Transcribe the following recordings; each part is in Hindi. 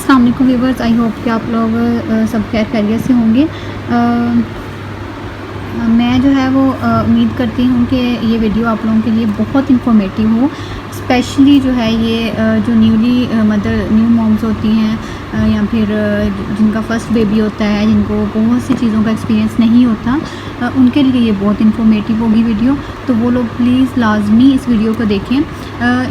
अस्सलाम वालेकुम व्यूवर्स, आई होप कि आप लोग सब खैरियत से होंगे। मैं जो है वो उम्मीद करती हूँ कि ये वीडियो आप लोगों के लिए बहुत इंफॉर्मेटिव हो। स्पेशली जो है ये जो न्यू मॉम्स होती हैं या फिर जिनका फ़र्स्ट बेबी होता है, जिनको बहुत सी चीज़ों का एक्सपीरियंस नहीं होता, उनके लिए ये बहुत इंफॉर्मेटिव होगी वीडियो। तो वो लोग प्लीज़ लाजमी इस वीडियो को देखें।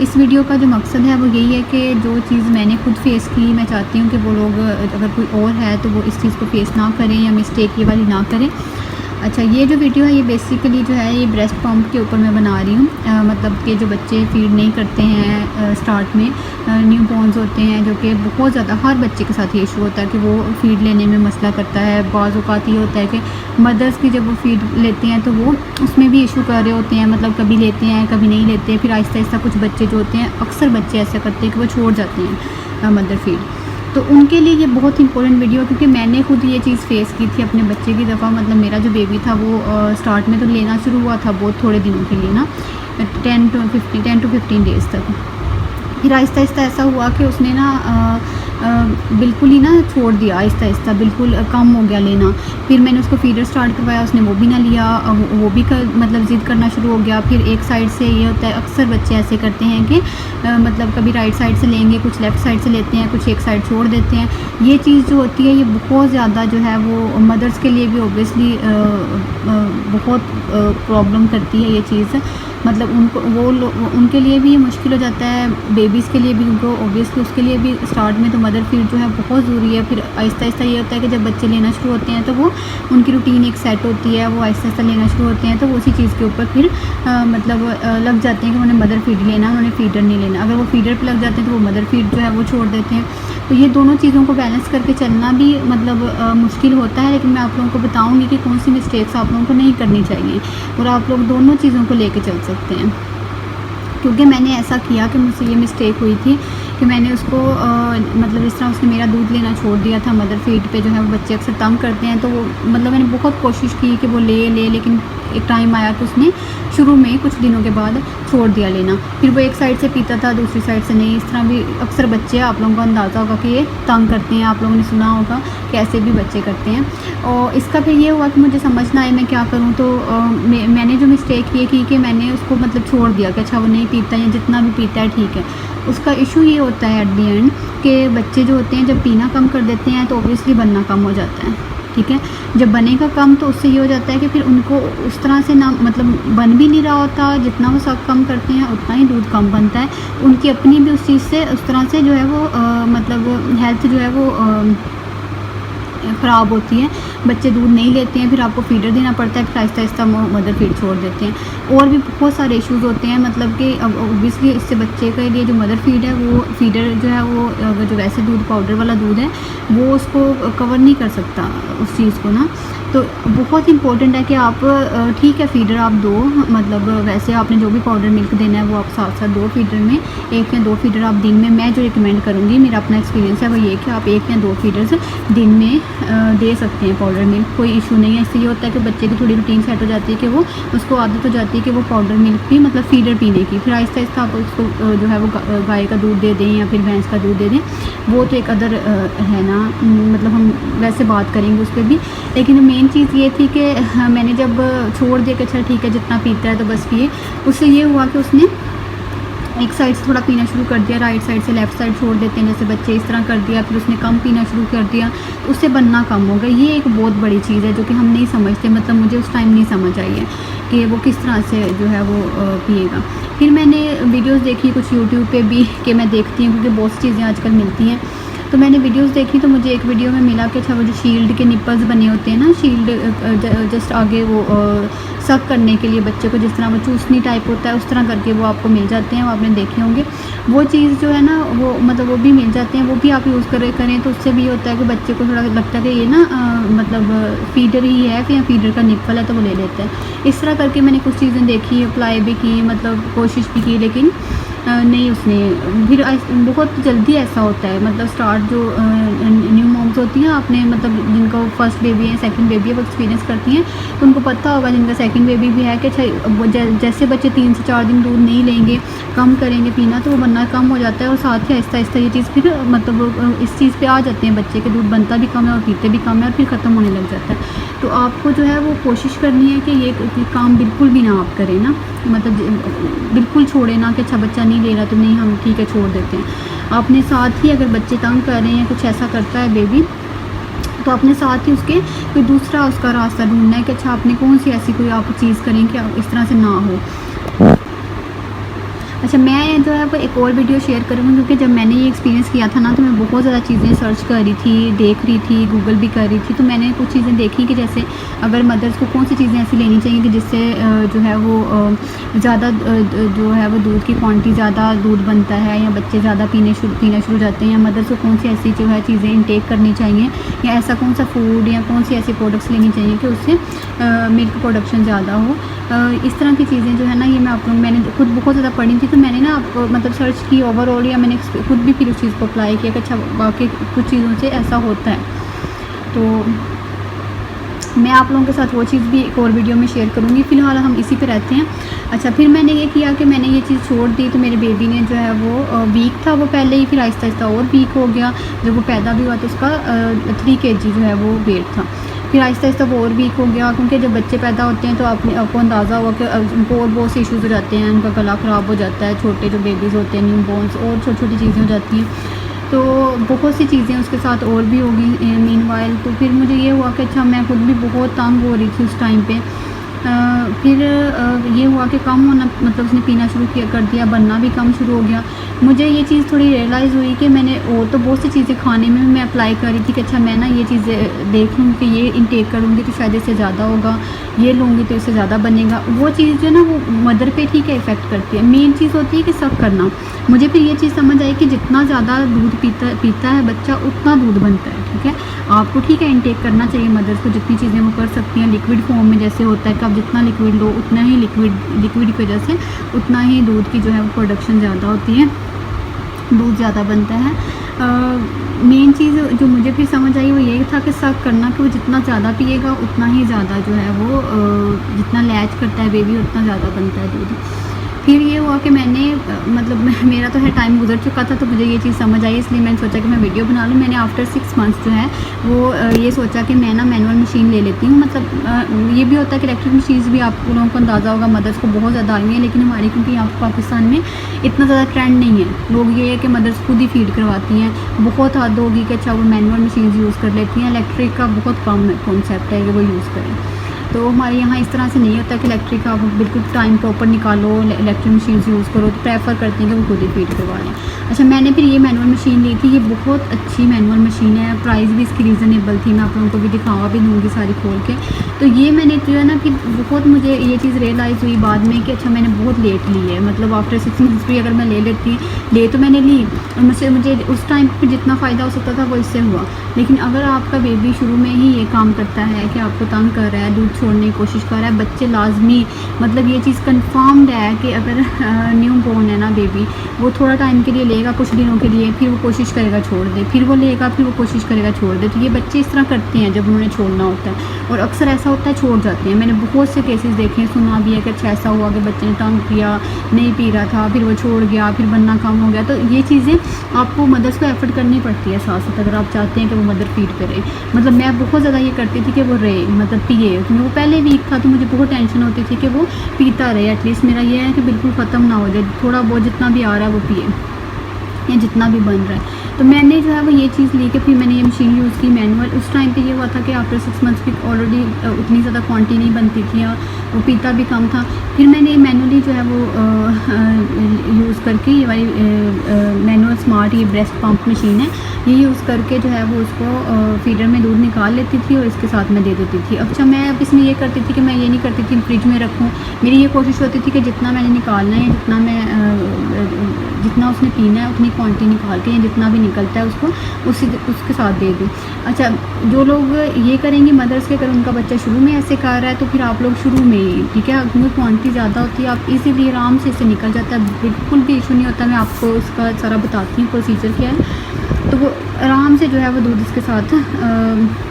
इस वीडियो का जो मकसद है वो यही है कि जो चीज़ मैंने खुद फेस की, मैं चाहती हूँ कि वो लोग अगर कोई और है तो वो इस चीज़ को फेस ना करें या मिस्टेक ये वाली ना करें। अच्छा, ये जो वीडियो है ये बेसिकली जो है ये ब्रेस्ट पम्प के ऊपर मैं बना रही हूँ। मतलब कि जो बच्चे फीड नहीं करते हैं स्टार्ट में, न्यू बॉर्न्स होते हैं, जो कि बहुत ज़्यादा हर बच्चे के साथ ये इशू होता है कि वो फ़ीड लेने में मसला करता है। बाज़ औक़ात ये होता है कि मदर्स की जब वो फ़ीड लेते हैं तो वो उसमें भी इशू कर रहे होते हैं, मतलब कभी लेते हैं कभी नहीं लेते हैं। फिर आहिस्ता आहिस्ता कुछ बच्चे जो होते हैं, अक्सर बच्चे ऐसा करते हैं कि वो छोड़ जाते हैं मदर फीड। तो उनके लिए ये बहुत इंपॉर्टेंट वीडियो है, क्योंकि मैंने खुद ये चीज़ फेस की थी अपने बच्चे की दफ़ा। मतलब मेरा जो बेबी था वो स्टार्ट में तो लेना शुरू हुआ था बहुत थोड़े दिनों के लिए ना, 10 to 15 डेज़ तक। फिर आहिस्ता आहिस्ता ऐसा हुआ कि उसने ना बिल्कुल ही ना छोड़ दिया, आहिस्ता आहिस्ता बिल्कुल कम हो गया लेना। फिर मैंने उसको फीडर स्टार्ट करवाया, उसने वो भी ना लिया, वो भी मतलब ज़िद करना शुरू हो गया। फिर एक साइड से ये होता है, अक्सर बच्चे ऐसे करते हैं कि मतलब कभी राइट साइड से लेंगे, कुछ लेफ़्ट साइड से लेते हैं, कुछ एक साइड छोड़ देते हैं। ये चीज़ जो होती है ये बहुत ज़्यादा जो है वो मदर्स के लिए भी ओबियसली बहुत प्रॉब्लम करती है ये चीज़। मतलब उनके लिए भी ये मुश्किल हो जाता है, बेबीज़ के लिए भी, उनको ओबियसली उसके लिए भी स्टार्ट में तो मदर फीड जो है बहुत ज़रूरी है। फिर आहिस्ता आहिस्ता ये होता है कि जब बच्चे लेना शुरू होते हैं तो वो उनकी रूटीन एक सेट होती है, वो आहिस्ता आहिस्ता लेना शुरू होते हैं तो वो उसी चीज़ के ऊपर फिर मतलब लग जाते हैं कि उन्होंने मदर फीड लेना, उन्होंने फीडर नहीं लेना। अगर वो फीडर पर लग जाते हैं तो वो मदर फीड जो है वो छोड़ देते हैं। तो ये दोनों चीज़ों को बैलेंस करके चलना भी मतलब मुश्किल होता है, लेकिन मैं आप लोगों को बताऊँगी कि कौन सी मिस्टेक्स आप लोगों को नहीं करनी चाहिए और आप लोग दोनों चीज़ों को लेके चल सकते हैं। क्योंकि मैंने ऐसा किया कि मुझसे ये मिस्टेक हुई थी कि मैंने उसको मतलब इस तरह उसने मेरा दूध लेना छोड़ दिया था। मदर फीड पे जो है वो बच्चे अक्सर तंग करते हैं, तो वो मतलब मैंने बहुत कोशिश की कि वो ले लेकिन एक टाइम आया कि उसने शुरू में कुछ दिनों के बाद छोड़ दिया लेना। फिर वो एक साइड से पीता था, दूसरी साइड से नहीं। इस तरह भी अक्सर बच्चे, आप लोगों को अंदाज़ा होगा कि ये तंग करते हैं, आप लोगों ने सुना होगा कि ऐसे भी बच्चे करते हैं। और इसका फिर ये हुआ कि मुझे समझ ना आए मैं क्या करूँ। तो मैंने जो मिस्टेक ये की कि मैंने उसको मतलब छोड़ दिया कि अच्छा वो नहीं पीता या जितना भी पीता है ठीक है। उसका इशू ये होता है एट दी एंड कि बच्चे जो होते हैं जब पीना कम कर देते हैं तो ऑब्वियसली बनना कम हो जाता है, ठीक है। जब बनेगा कम तो उससे ये हो जाता है कि फिर उनको उस तरह से ना मतलब बन भी नहीं रहा होता, जितना वो सब कम करते हैं उतना ही दूध कम बनता है। उनकी अपनी भी उस चीज़ से उस तरह से जो है वो मतलब हेल्थ जो है वो ख़राब होती है। बच्चे दूध नहीं लेते हैं, फिर आपको फीडर देना पड़ता है, फिर आहिस्ता आहिस्ता मदर फीड छोड़ देते हैं। और भी बहुत सारे इश्यूज़ होते हैं, मतलब कि अब ऑब्वियसली इससे बच्चे के लिए जो मदर फीड है वो फीडर जो है वो जो वैसे दूध पाउडर वाला दूध है वो उसको कवर नहीं कर सकता उस चीज़ को ना। तो बहुत इंपॉर्टेंट है कि आप ठीक है फीडर आप दो, मतलब वैसे आपने जो भी पाउडर मिल्क देना है वो आप साथ साथ दो फीडर में, 1 या 2 फीडर आप दिन में, मैं जो रिकमेंड करूँगी, मेरा अपना एक्सपीरियंस है वो ये कि आप 1 या 2 फीडर्स दिन में दे सकते हैं पाउडर मिल्क, कोई इशू नहीं है। इससे ये होता है कि बच्चे की थोड़ी रूटीन सेट हो जाती है कि वो उसको आदत हो जाती है कि वो पाउडर मिल्क भी मतलब फीडर पीने की। फिर आहिस्ता आहिस्ता आप उसको जो है वो गाय का दूध दे दें या फिर भैंस का दूध दे दें, वो तो एक अदर है ना, मतलब हम वैसे बात करेंगे उस पर भी। लेकिन मेन चीज़ ये थी कि मैंने जब छोड़ दिया कि अच्छा ठीक है जितना पीता है तो बस पिए, उससे ये हुआ कि उसने एक साइड से थोड़ा पीना शुरू कर दिया, राइट साइड से लेफ़्ट साइड छोड़ देते हैं जैसे बच्चे, इस तरह कर दिया। फिर उसने कम पीना शुरू कर दिया, उससे बनना कम हो गया। ये एक बहुत बड़ी चीज़ है जो कि हम नहीं समझते, मतलब मुझे उस टाइम नहीं समझ आई है कि वो किस तरह से जो है वो पिएगा। फिर मैंने वीडियोज़ देखी कुछ यूट्यूब पे भी, कि मैं देखती हूँ क्योंकि बहुत सी चीज़ें आजकल मिलती हैं, तो मैंने वीडियोस देखी तो मुझे एक वीडियो में मिला कि अच्छा वो जो शील्ड के निप्पल्स बने होते हैं ना, शील्ड जस्ट आगे वो सक करने के लिए बच्चे को, जिस तरह वो चूसनी टाइप होता है उस तरह करके वो आपको मिल जाते हैं, वो आपने देखे होंगे। वो चीज़ जो है ना वो मतलब वो भी मिल जाते हैं, वो भी आप यूज़ करें तो उससे भी होता है कि बच्चे को थोड़ा लगता है कि ये ना मतलब फीडर ही है, फिर फीडर का निप्पल है तो वो ले लेता है। इस तरह करके मैंने कुछ चीज़ें देखी, अप्लाई भी की, मतलब कोशिश भी की, लेकिन नहीं उसने फिर बहुत जल्दी ऐसा होता है, मतलब स्टार्ट जो न्यू मॉम्स होती हैं आपने मतलब जिनका फर्स्ट बेबी है सेकंड बेबी है वो एक्सपीरियंस करती हैं, तो उनको पता होगा जिनका सेकंड बेबी भी है कि अच्छा जैसे बच्चे 3 से 4 दिन दूध नहीं लेंगे, कम करेंगे पीना, तो वो बनना कम हो जाता है और साथ ही आहिस्ता आहिस्ता ये चीज़ फिर मतलब इस चीज़ पे आ जाते हैं, बच्चे के दूध बनता भी कम है और पीते भी कम है और फिर ख़त्म होने लग जाता है। तो आपको जो है वो कोशिश करनी है कि ये काम बिल्कुल भी ना आप करें ना, मतलब बिल्कुल छोड़े ना कि अच्छा बच्चा नहीं ले रहा तो नहीं हम ठीक है छोड़ देते हैं। अपने साथ ही अगर बच्चे तंग कर रहे हैं कुछ ऐसा करता है बेबी, तो अपने साथ ही उसके कोई दूसरा उसका रास्ता ढूंढना है कि अच्छा आपने कौन सी ऐसी कोई आप चीज़ करें कि इस तरह से ना हो। अच्छा मैं जो है वो एक और वीडियो शेयर करूँगी, क्योंकि जब मैंने ये एक्सपीरियंस किया था ना तो मैं बहुत ज़्यादा चीज़ें सर्च कर रही थी, देख रही थी, गूगल भी कर रही थी, तो मैंने कुछ चीज़ें देखी कि जैसे अगर मदर्स को कौन सी चीज़ें ऐसी लेनी चाहिए कि जिससे जो है वो ज़्यादा जो है वो दूध की क्वांटिटी ज़्यादा दूध बनता है या बच्चे ज़्यादा पीना शुरू हो जाते हैं, या मदर्स को कौन सी ऐसी जो है चीज़ें इनटेक करनी चाहिए या ऐसा कौन सा फूड या कौन सी ऐसी प्रोडक्ट्स लेनी चाहिए कि उससे मिल्क प्रोडक्शन ज़्यादा हो। इस तरह की चीज़ें जो है ना ये मैं आप लोग मैंने खुद बहुत ज़्यादा पढ़ी थी, तो मैंने ना आपको मतलब सर्च की ओवरऑल, या मैंने खुद भी फिर उस चीज़ को अप्लाई किया कि अच्छा वाकई कुछ चीज़ों से ऐसा होता है। तो मैं आप लोगों के साथ वो चीज़ भी एक और वीडियो में शेयर करूँगी, फ़िलहाल हम इसी पे रहते हैं। अच्छा फिर मैंने ये किया कि मैंने ये चीज़ छोड़ दी, तो मेरे बेबी ने जो है वो वीक था वो पहले ही, फिर आहिस्ता आहिस्ता और वीक हो गया। जब वो पैदा भी हुआ तो उसका 3 kg जो है वो वेट था, फिर आहिस्ता आहिस्ता वो और वीक हो गया, क्योंकि जब बच्चे पैदा होते हैं तो आपको अंदाज़ा हुआ कि उनको और बहुत से इश्यूज़ हो जाते हैं, उनका गला ख़राब हो जाता है, छोटे जो बेबीज़ होते हैं न्यू बॉर्न्स, और छोटी छोटी चीज़ें हो जाती हैं, तो बहुत सी चीज़ें उसके साथ और भी होगी मीनवाइल। तो फिर मुझे ये हुआ कि अच्छा मैं खुद भी बहुत तंग हो रही थी उस टाइम पे। फिर ये हुआ कि कम होना मतलब उसने पीना शुरू कर दिया, बनना भी कम शुरू हो गया। मुझे ये चीज़ थोड़ी रियलाइज़ हुई कि मैंने और तो बहुत सी चीज़ें खाने में भी मैं अप्लाई कर रही थी कि अच्छा मैं ना ये चीज़ें देख लूँ कि ये इनटेक करूँगी तो शायद इससे ज़्यादा होगा, ये लूँगी तो इससे ज़्यादा बनेगा। वो चीज़ जो है ना वो मदर पे ठीक है इफ़ेक्ट करती है, मेन चीज़ होती है कि सब करना। मुझे फिर ये चीज़ समझ आई कि जितना ज़्यादा दूध पीता है बच्चा उतना दूध बनता है, ठीक है। आपको ठीक है इनटेक करना चाहिए मदर्स को, जितनी चीज़ें वो कर सकती हैं लिक्विड फॉर्म में, जैसे होता है कि आप जितना लिक्विड लो उतना ही लिक्विड की वजह से उतना ही दूध की जो है वो प्रोडक्शन ज़्यादा होती है, दूध ज़्यादा बनता है। मेन चीज़ जो मुझे फिर समझ आई वो ये था कि सब करना कि वो जितना ज़्यादा पिएगा उतना ही ज़्यादा जो है वो जितना लैच करता है बेबी उतना ज़्यादा बनता है दूध। फिर ये हुआ कि मैंने मतलब मेरा तो है टाइम गुजर चुका था, तो मुझे ये चीज़ समझ आई, इसलिए मैंने सोचा कि मैं वीडियो बना लूँ। मैंने आफ्टर 6 मंथ्स जो है वो ये सोचा कि मैं ना मैनुअल मशीन ले लेती हूँ। मतलब ये भी होता है कि इलेक्ट्रिक मशीन्स भी आप लोगों को अंदाज़ा होगा मदर्स को बहुत ज़्यादा आई हैं, लेकिन हमारी क्योंकि यहाँ पाकिस्तान में इतना ज़्यादा ट्रेंड नहीं है। लोग ये है कि मदर्स खुद ही फीड करवाती हैं, बहुत हद होगी कि अच्छा वो मैनुअल मशीन्स यूज़ कर लेती हैं, इलेक्ट्रिक का बहुत कम कॉन्सेप्ट है कि वो यूज़ करें। तो हमारे यहाँ इस तरह से नहीं होता कि इलेक्ट्रिक आप बिल्कुल टाइम प्रॉपर निकालो, इलेक्ट्रिक मशीन यूज़ करो, तो प्रेफर करती हैं कि वो खुद ही फीड करवा लें। अच्छा मैंने फिर ये मैनुअल मशीन ली थी, ये बहुत अच्छी मैनुअल मशीन है, प्राइस भी इसकी रीज़नेबल थी, मैं आप लोगों को भी दिखावा भी दूँगी सारी खोल के। तो ये मैंने जो है ना फिर बहुत मुझे ये चीज़ रियलाइज़ हुई बाद में कि अच्छा मैंने बहुत लेट ली है, मतलब आफ्टर 6 मंथ्स भी अगर मैं ले तो मैंने ली, और मुझे उस टाइम पर जितना फ़ायदा हो सकता था वो इससे हुआ। लेकिन अगर आपका बेबी शुरू में ही ये काम करता है कि आपको तंग कर रहा है, दूध छोड़ने की कोशिश कर रहा है, बच्चे लाजमी मतलब ये चीज़ कंफर्म्ड है कि अगर न्यू बॉर्न है ना बेबी, वो थोड़ा टाइम के लिए लेगा कुछ दिनों के लिए, फिर वो कोशिश करेगा छोड़ दे, फिर वो लेगा, फिर वो कोशिश करेगा छोड़ दे। तो ये बच्चे इस तरह करते हैं जब उन्होंने छोड़ना होता है, और अक्सर ऐसा होता है छोड़ जाते हैं। मैंने बहुत से केसेस देखे हैं, सुना भी है कि अच्छा ऐसा हुआ कि बच्चे ने तंग किया, नहीं पी रहा था, फिर वो छोड़ गया, फिर बनना कम हो गया। तो ये चीज़ें आपको मदर्स को एफर्ट करनी पड़ती है साथ साथ, अगर आप चाहते हैं कि वो मदर फीड करे। मतलब मैं बहुत ज़्यादा ये करती थी कि वो रहे मतलब पिए, क्योंकि वो पहले वीक था तो मुझे बहुत टेंशन होती थी कि वो पीता रहे, एटलीस्ट मेरा ये है कि बिल्कुल ख़त्म ना हो जाए, थोड़ा बहुत जितना भी आ रहा है वो पिए या जितना भी बन रहा है। तो मैंने जो है वो ये चीज़ ली कि फिर मैंने ये मशीन यूज़ की मैनुअल। उस टाइम पे ये हुआ था कि आफ्टर 6 मंथ्स की ऑलरेडी उतनी ज़्यादा क्वांटिटी नहीं बनती थी और वो पीता भी कम था। फिर मैंने मैनुअली जो है वो यूज़ करके ये वाली मैनुअल स्मार्ट ये ब्रेस्ट पंप मशीन है, ये यूज़ करके जो है वो उसको फीडर में दूध निकाल लेती थी और इसके साथ मैं दे देती थी। अच्छा मैं अब इसमें ये करती थी कि मैं ये नहीं करती थी फ्रिज में रखूँ, मेरी ये कोशिश होती थी कि जितना मैंने निकालना है, जितना उसने पीना है उतनी क्वांटिटी निकाल के या जितना भी निकलता है उसको उसके साथ दे दूँ। अच्छा, जो लोग ये करेंगे मदर्स के, अगर उनका बच्चा शुरू में ऐसे कर रहा है तो फिर आप लोग शुरू में ही, ठीक है, क्योंकि क्वांटिटी ज़्यादा होती है, आप इजीली आराम से इसे निकल जाता है, बिल्कुल भी इशू नहीं होता। मैं आपको इसका सारा बताती हूँ प्रोसीजर क्या है। तो वो आराम से जो है वो दूध इसके साथ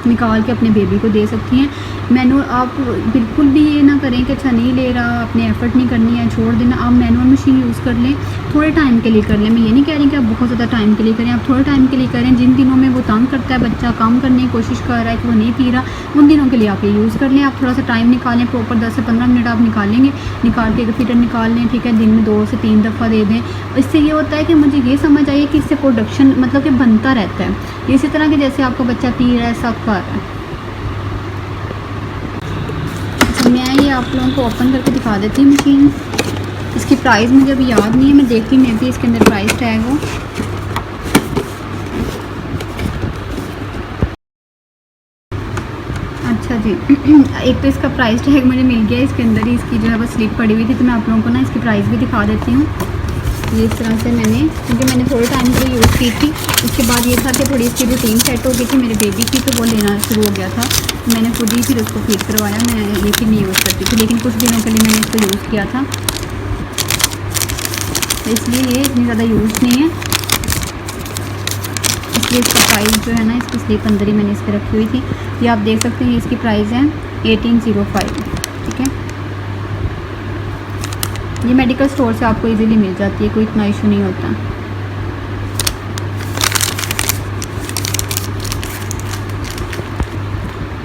निकाल के अपने बेबी को दे सकती हैं। मैनुअल आप बिल्कुल भी ये ना करें कि अच्छा नहीं ले रहा, अपने एफ़र्ट नहीं करनी है, छोड़ देना। आप मैनुअल मशीन यूज़ कर लें, थोड़े टाइम के लिए कर लें। मैं ये नहीं कह रही कि आप बहुत ज़्यादा टाइम के लिए करें, आप थोड़े टाइम के लिए करें। जिन दिनों में वो तंग करता है, बच्चा काम करने की कोशिश कर रहा है कि वो नहीं पी रहा, उन दिनों के लिए आप ये यूज़ कर लें। आप थोड़ा सा टाइम निकालें, प्रॉपर 10 से 15 मिनट आप निकालेंगे, निकाल के फीडर निकाल लें, ठीक है, दिन में 2 से 3 दफ़ा दे दें। इससे ये होता है कि मुझे ये समझ आई कि इससे प्रोडक्शन मतलब कि बनता रहता है, इसी तरह कि जैसे आपका बच्चा पी रहा है, सब कर रहा है। मैं ये आप लोगों को ओपन करके दिखा देती हूँ मशीन। इसकी प्राइस मुझे अभी याद नहीं है, मैं देखती हूँ, मैं भी इसके अंदर प्राइस टैग हो। अच्छा जी एक तो इसका प्राइस टैग मुझे मिल गया, इसके अंदर ही इसकी जो है वो स्लिप पड़ी हुई थी, तो मैं आप लोगों को ना इसकी प्राइस भी दिखा देती हूँ। ये इस तरह से मैंने, क्योंकि मैंने थोड़े टाइम के लिए यूज़ की थी, उसके बाद ये था कि थोड़ी इसकी रूटीन सेट हो गई थी मेरे बेबी की, तो वो लेना शुरू हो गया था। मैंने खुद ही फिर उसको फीड करवाया, मैं ये फिर नहीं यूज़ करती थी, लेकिन कुछ दिनों के लिए मैंने इसको यूज़ किया था, तो इसलिए ये इतनी ज़्यादा यूज़ नहीं है। इसलिए इसका प्राइस जो है ना, इसकी स्लिप अंदर ही मैंने इसके रखी हुई थी। ये आप देख सकते हैं, इसकी प्राइस है 1805, ठीक है। ये मेडिकल स्टोर से आपको इजीली मिल जाती है, कोई इतना इशू नहीं होता।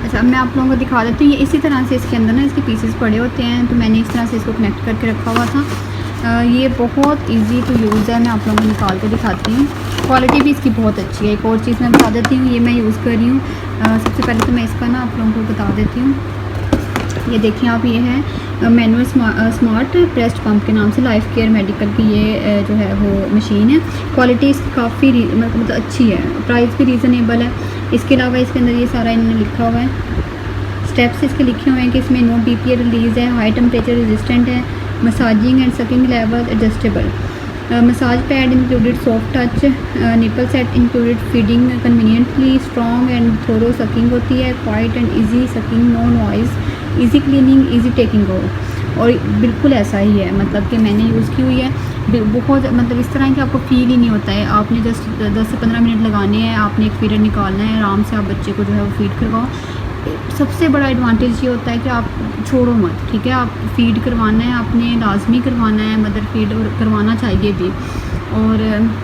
अच्छा, मैं आप लोगों को दिखा देती हूँ। ये इसी तरह से इसके अंदर ना इसके पीसेस पड़े होते हैं, तो मैंने इस तरह से इसको कनेक्ट करके रखा हुआ था। ये बहुत इजी टू यूज़ है, मैं आप लोगों को निकाल के दिखाती हूँ। क्वालिटी भी इसकी बहुत अच्छी है। एक और चीज़ मैं बता देती हूँ, ये मैं यूज़ कर रही हूँ। सबसे पहले तो मैं इसका ना आप लोगों को बता देती हूँ। ये देखिए आप, ये है मैनुअल स्मार्ट ब्रेस्ट पंप के नाम से लाइफ केयर मेडिकल की ये जो है वो मशीन है। क्वालिटी इसकी काफ़ी मतलब अच्छी है, प्राइस भी रीज़नेबल है। इसके अलावा इसके अंदर ये सारा इन्होंने लिखा हुआ है, स्टेप्स इसके लिखे हुए हैं कि इसमें नो BPA रिलीज़ है, हाई टेम्परेचर रेजिस्टेंट है, massaging and sucking level adjustable, massage pad included, soft touch, nipple set included, feeding conveniently, strong and thorough sucking होती है, quiet and easy sucking, no noise, easy cleaning, easy taking over. और बिल्कुल ऐसा ही है, मतलब कि मैंने यूज़ की हुई है, बहुत मतलब इस तरह कि आपको फील ही नहीं होता है। आपने जस्ट 10 से 15 मिनट लगाने हैं, आपने एक फीडर निकालना है, आराम से आप बच्चे को जो है वो फीड करवाओ। सबसे बड़ा एडवांटेज ये होता है कि आप छोड़ो मत, ठीक है, आप फीड करवाना है, आपने लाजमी करवाना है, मदर फीड और करवाना चाहिए भी। और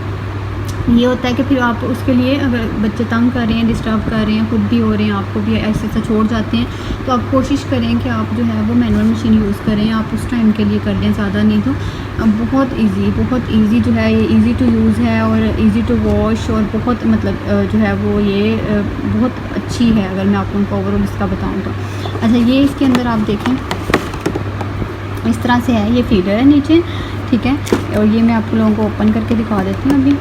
ये होता है कि फिर आप उसके लिए, अगर बच्चे तंग कर रहे हैं, डिस्टर्ब कर रहे हैं, खुद भी हो रहे हैं, आपको भी ऐसे ऐसा छोड़ जाते हैं, तो आप कोशिश करें कि आप जो है वो मैनुअल मशीन यूज़ करें। आप उस टाइम के लिए कर लें, ज़्यादा नहीं तो। बहुत इजी जो है, ये इजी टू यूज़ है और इजी टू वॉश, और बहुत मतलब जो है वो ये बहुत अच्छी है, अगर मैं आप लोगों को ओवरऑल इसका बताऊँ तो। अच्छा, ये इसके अंदर आप देखें इस तरह से है, ये फीडर है नीचे, ठीक है, और ये मैं आप लोगों को ओपन करके दिखा देती हूँ अभी।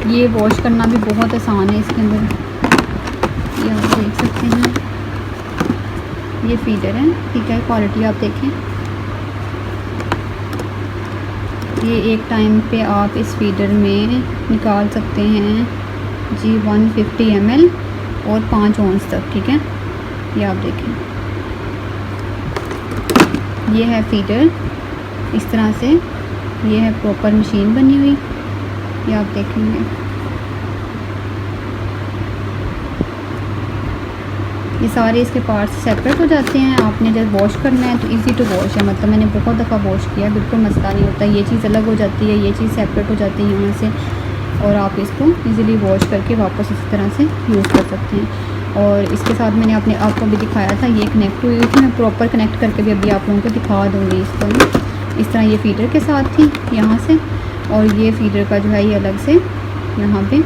ये वॉश करना भी बहुत आसान है इसके अंदर, ये आप देख सकते हैं, ये फीडर है, ठीक है। क्वालिटी आप देखें, ये एक टाइम पे आप इस फीडर में निकाल सकते हैं जी 150 ml और 5 ऑन्स तक, ठीक है। ये आप देखें, ये है फीडर इस तरह से, ये है प्रॉपर मशीन बनी हुई, ये आप देखेंगे। ये सारे इसके पार्ट्स सेपरेट हो जाते हैं, आपने जब वॉश करना है तो इजी टू वॉश है, मतलब मैंने बहुत दफ़ा वॉश किया, बिल्कुल मसला नहीं होता। ये चीज़ अलग हो जाती है, ये चीज़ सेपरेट हो जाती है यहाँ से, और आप इसको इजीली वॉश करके वापस इसी तरह से यूज़ कर सकते हैं। और इसके साथ मैंने आपको भी दिखाया था, ये कनेक्ट हुई थी, मैं प्रॉपर कनेक्ट करके भी अभी आप लोगों को दिखा दूँगी इसको। इस तरह ये फीडर के साथ थी यहाँ से, और ये फीडर का जो है ये अलग से यहाँ पे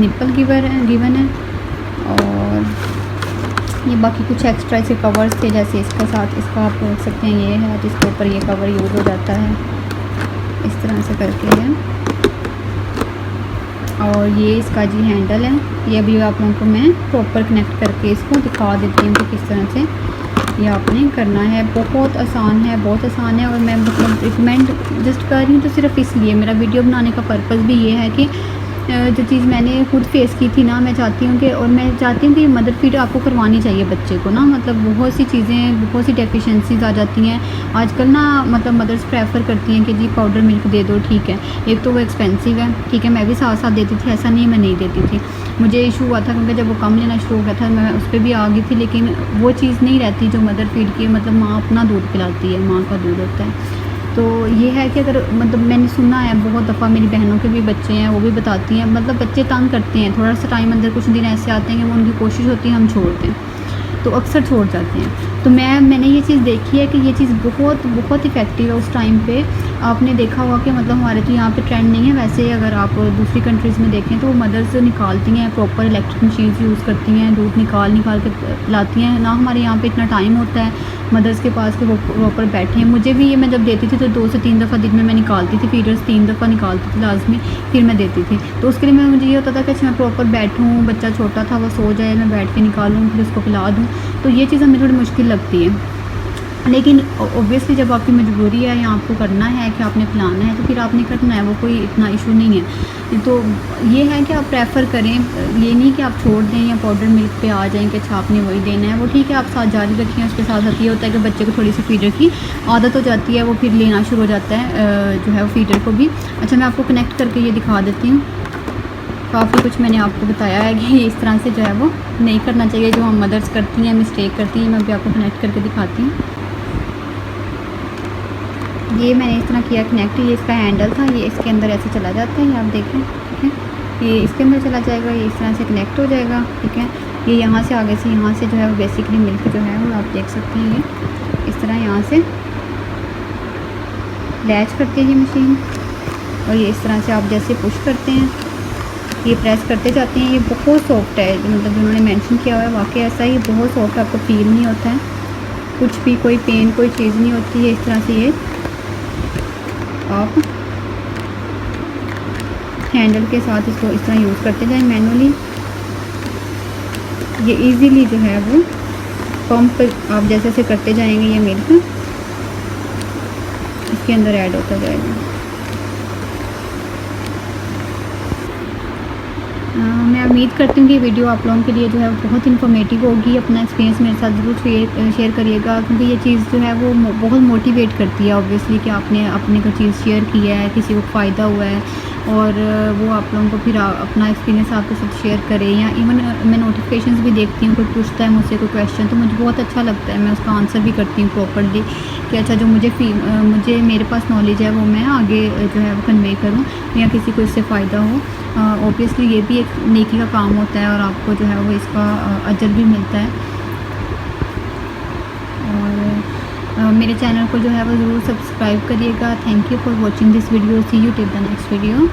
निप्पल गिवन है, और ये बाकी कुछ एक्स्ट्रा ऐसे कवर्स थे, जैसे इसके साथ इसका आप देख सकते हैं, ये है जिसके ऊपर ये कवर यूज़ हो जाता है, इस तरह से करके है। और ये इसका जी हैंडल है, ये अभी आप लोगों को मैं प्रॉपर कनेक्ट करके इसको दिखा देती हूँ कि किस तरह से ये आपने करना है। बहुत आसान है, बहुत आसान है, और मैं मतलब रिकमेंड जस्ट कर रही हूँ तो सिर्फ इसलिए, मेरा वीडियो बनाने का पर्पज़ भी ये है कि जो चीज़ मैंने खुद फेस की थी ना, मैं चाहती हूँ कि मदर फीड आपको करवानी चाहिए बच्चे को ना। मतलब बहुत सी चीज़ें, बहुत सी डेफिशिएंसीज़ आ जाती हैं आजकल ना। मतलब मदर्स प्रेफर करती हैं कि जी पाउडर मिल्क दे दो, ठीक है। एक तो वो एक्सपेंसिव है, ठीक है, मैं भी साथ साथ देती थी, ऐसा नहीं मैं नहीं देती थी। मुझे इशू हुआ था क्योंकि जब वो कम लेना शुरू हो गया था मैं उस पर भी आ गई थी, लेकिन वो चीज़ नहीं रहती जो मदर फीड की। मतलब माँ अपना दूध पिलाती है, माँ का दूध होता है। तो ये है कि अगर मतलब मैंने सुना है बहुत दफ़ा, मेरी बहनों के भी बच्चे हैं, वो भी बताती हैं, मतलब बच्चे तंग करते हैं थोड़ा सा टाइम, अंदर कुछ दिन ऐसे आते हैं कि वो उनकी कोशिश होती है हम छोड़ दें, तो अक्सर छोड़ जाते हैं। तो मैंने ये चीज़ देखी है कि ये चीज़ बहुत बहुत इफ़ेक्टिव है उस टाइम पे। आपने देखा होगा कि मतलब हमारे तो यहाँ पे ट्रेंड नहीं है, वैसे अगर आप दूसरी कंट्रीज़ में देखें तो वो मदर्स निकालती हैं, प्रॉपर इलेक्ट्रिक मशीन्स यूज़ करती हैं, दूध निकाल के लाती हैं ना। हमारे यहाँ पे इतना टाइम होता है मदर्स के पास कि वो प्रॉपर बैठें। मुझे भी ये, मैं जब देती थी तो 2 से 3 दफ़ा दिन में मैं निकालती थी, फीडर्स 3 दफ़ा निकालती थी लाजमी, फिर मैं देती थी। तो उसके लिए मुझे ये होता था कि अच्छा मैं प्रॉपर बैठूँ, बच्चा छोटा था वो सो जाए, मैं बैठ के निकालूँ फिर उसको पिला दूँ। तो ये चीज़ हमें थोड़ी मुश्किल लगती है, लेकिन ऑब्वियसली जब आपकी मजबूरी है या आपको करना है कि आपने पिलाना है तो फिर आपने करना है, वो कोई इतना इशू नहीं है। तो ये है कि आप प्रेफर करें, ये नहीं कि आप छोड़ दें या पाउडर मिल्क पे आ जाएं कि अच्छा आपने वही देना है, वो ठीक है आप साथ जारी रखें। उसके साथ साथ ये होता है कि बच्चे को थोड़ी सी फीडर की आदत हो जाती है, वो फिर लेना शुरू हो जाता है जो है वो फीडर को भी। अच्छा मैं आपको कनेक्ट करके ये दिखा देती हूँ। काफ़ी कुछ मैंने आपको बताया है कि इस तरह से जो है वो नहीं करना चाहिए, जो हम मदर्स करती हैं, मिस्टेक करती हैं। मैं अभी आपको कनेक्ट करके दिखाती हूँ। ये मैंने इस तरह किया कनेक्ट, ये इसका हैंडल था, ये इसके अंदर ऐसे चला जाता है, ये आप देखें, ठीक है। ये इसके अंदर चला जाएगा, ये इस तरह से कनेक्ट हो जाएगा, ठीक है। ये यहाँ से आगे से यहाँ से जो है वो बेसिकली मिल्क जो है वो आप देख सकते हैं, ये इस तरह यहाँ से लैच करती है ये मशीन, और ये इस तरह से आप जैसे पुश करते हैं ये प्रेस करते जाते हैं। ये बहुत सॉफ्ट है, मतलब जिन्होंने मेंशन किया हुआ है वाकई ऐसा ही बहुत सॉफ्ट है, आपको फील नहीं होता है कुछ भी, कोई पेन कोई चीज़ नहीं होती है। इस तरह से ये आप हैंडल के साथ इसको इस तरह यूज़ करते जाएं मैनुअली। ये इजीली जो है वो पंप आप जैसे जैसे करते जाएंगे ये मिल्क इसके अंदर ऐड होता जाएगा। मैं उम्मीद करती हूँ कि वीडियो आप लोगों के लिए जो है बहुत इन्फॉर्मेटिव होगी। अपना एक्सपीरियंस मेरे साथ ज़रूर शेयर करिएगा, क्योंकि ये चीज़ जो है वो बहुत मोटिवेट करती है ऑब्वियसली कि आपने अपने को चीज़ शेयर किया है, किसी को फ़ायदा हुआ है, और वो आप लोगों को फिर अपना एक्सपीरियंस आपके साथ शेयर करें। या इवन मैं नोटिफिकेशंस भी देखती हूँ, कोई पूछता है मुझसे कोई क्वेश्चन तो मुझे बहुत अच्छा लगता है, मैं उसका आंसर भी करती हूँ प्रॉपर्ली कि अच्छा जो मुझे मेरे पास नॉलेज है वो मैं आगे जो है वो कन्वे करूँ या किसी को इससे फ़ायदा हो। ऑब्वियसली ये भी एक नेकी का काम होता है और आपको जो है वो इसका अजर भी मिलता है। और मेरे चैनल को जो है वो ज़रूर सब्सक्राइब करिएगा। Thank you for watching this video, see you till the next video.